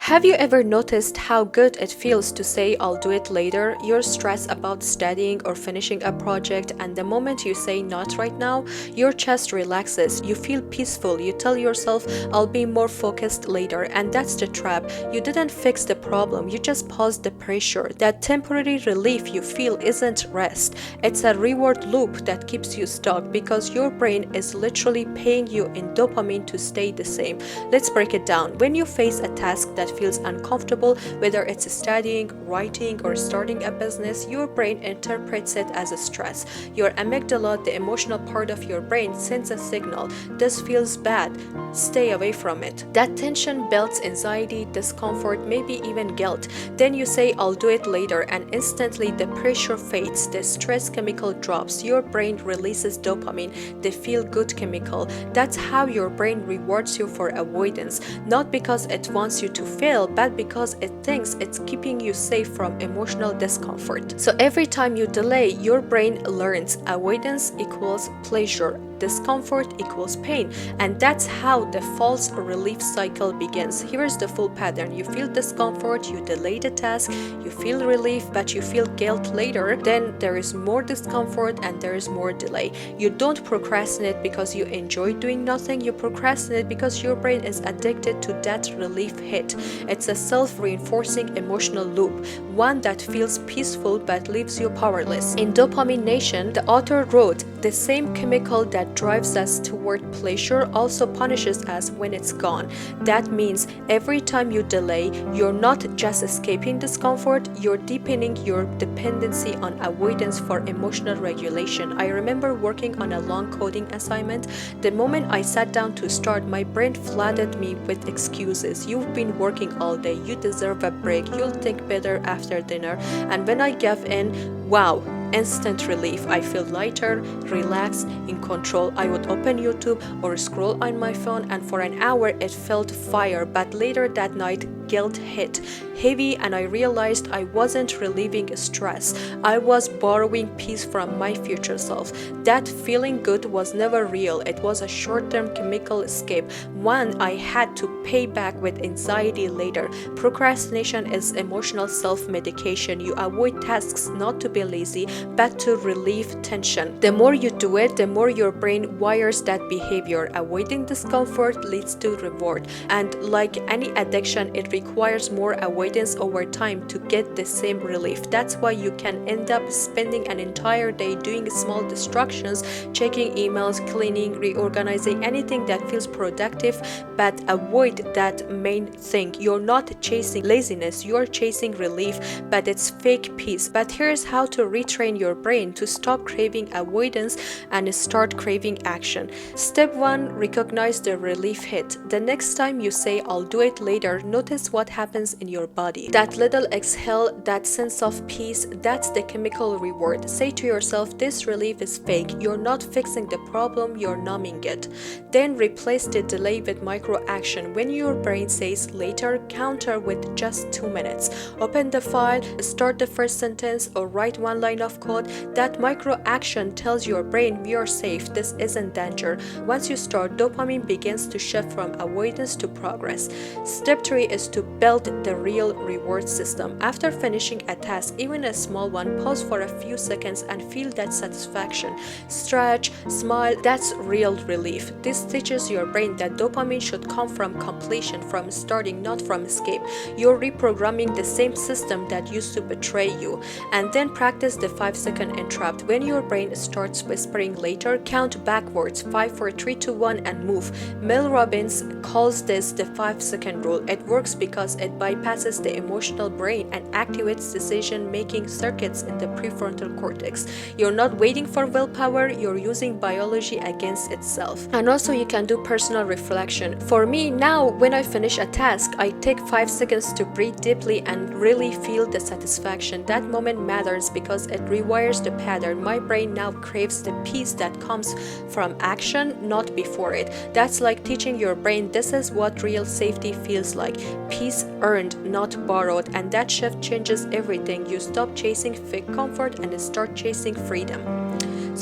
Have you ever noticed how good it feels to say, I'll do it later? You're stressed about studying or finishing a project, and the moment you say, not right now, your chest relaxes. You feel peaceful. You tell yourself, I'll be more focused later. And that's the trap. You didn't fix the problem, you just paused the pressure. That temporary relief you feel isn't rest, it's a reward loop that keeps you stuck because your brain is literally paying you in dopamine to stay the same. Let's break it down. When you face a task that feels uncomfortable, whether it's studying, writing, or starting a business, your brain interprets it as a stress. Your amygdala, the emotional part of your brain, sends a signal. This feels bad. Stay away from it. That tension builds anxiety, discomfort, maybe even guilt. Then you say, I'll do it later, and instantly the pressure fades, the stress chemical drops, your brain releases dopamine, the feel-good chemical. That's how your brain rewards you for avoidance, not because it wants you to fail, but because it thinks it's keeping you safe from emotional discomfort. So every time you delay, your brain learns avoidance equals pleasure, discomfort equals pain, and that's how the false relief cycle begins. Here's the full pattern. You feel discomfort, you delay the task, you feel relief, but you feel guilt later. Then there is more discomfort and there is more delay. You don't procrastinate because you enjoy doing nothing, you procrastinate because your brain is addicted to that relief hit. It's a self-reinforcing emotional loop, one that feels peaceful but leaves you powerless. In Dopamine Nation, the author wrote, the same chemical that drives us toward pleasure also punishes us when it's gone. That means every time you delay, you're not just escaping discomfort, you're deepening your dependency on avoidance for emotional regulation. I remember working on a long coding assignment. The moment I sat down to start, my brain flooded me with excuses. You've been working all day, you deserve a break, you'll think better after dinner. And when I gave in, wow, instant relief. I feel lighter, relaxed, in control. I would open YouTube or scroll on my phone, and for an hour it felt fire. But later that night, guilt hit heavy, and I realized I wasn't relieving stress. I was borrowing peace from my future self. That feeling good was never real. It was a short-term chemical escape, one I had to pay back with anxiety later. Procrastination is emotional self-medication. You avoid tasks not to be lazy, but to relieve tension. The more you do it, the more your brain wires that behavior. Avoiding discomfort leads to reward, and like any addiction, it requires more avoidance over time to get the same relief. That's why you can end up spending an entire day doing small distractions, checking emails, cleaning, reorganizing, anything that feels productive, but avoid that main thing. You're not chasing laziness, you're chasing relief, but it's fake peace. But here's how to retrain your brain to stop craving avoidance and start craving action. Step 1, recognize the relief hit. The next time you say, I'll do it later, notice what happens in your body. That little exhale, that sense of peace, that's the chemical reward. Say to yourself, this relief is fake. You're not fixing the problem, you're numbing it. Then replace the delay with micro action. When your brain says later, counter with just 2 minutes. Open the file, start the first sentence, or write one line of code. That micro action tells your brain, we are safe, this isn't danger. Once you start, dopamine begins to shift from avoidance to progress. Step 3 is to build the real reward system. After finishing a task, even a small one, pause for a few seconds and feel that satisfaction. Stretch, smile, that's real relief. This teaches your brain that dopamine should come from completion, from starting, not from escape. You're reprogramming the same system that used to betray you. And then practice the 5-second interrupt. When your brain starts whispering later, count backwards, 5, 4, 3, 2, 1, and move. Mel Robbins calls this the 5-second rule. It works because it bypasses the emotional brain and activates decision-making circuits in the prefrontal cortex. You're not waiting for willpower, you're using biology against itself. And also you can do personal reflection. For me now, when I finish a task, I take 5 seconds to breathe deeply and really feel the satisfaction. That moment matters because it rewires the pattern. My brain now craves the peace that comes from action, not before it. That's like teaching your brain this is what real safety feels like. Peace earned, not borrowed, and that shift changes everything. You stop chasing fake comfort and start chasing freedom.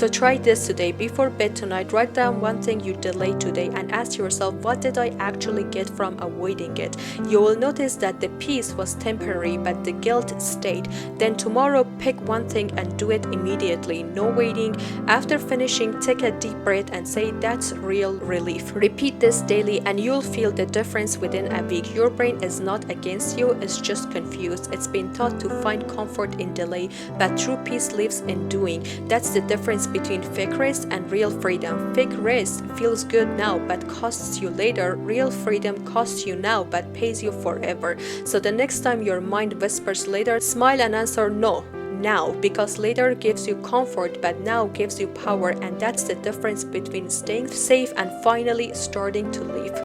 So try this today. Before bed tonight, write down one thing you delayed today and ask yourself, what did I actually get from avoiding it? You will notice that the peace was temporary, but the guilt stayed. Then tomorrow, pick one thing and do it immediately, no waiting. After finishing, take a deep breath and say, that's real relief. Repeat this daily and you'll feel the difference within a week. Your brain is not against you, it's just confused. It's been taught to find comfort in delay, but true peace lives in doing. That's the difference between fake rest and real freedom. Fake rest feels good now but costs you later. Real freedom costs you now but pays you forever. So the next time your mind whispers later, smile and answer no. Now, because later gives you comfort but now gives you power, and that's the difference between staying safe and finally starting to live.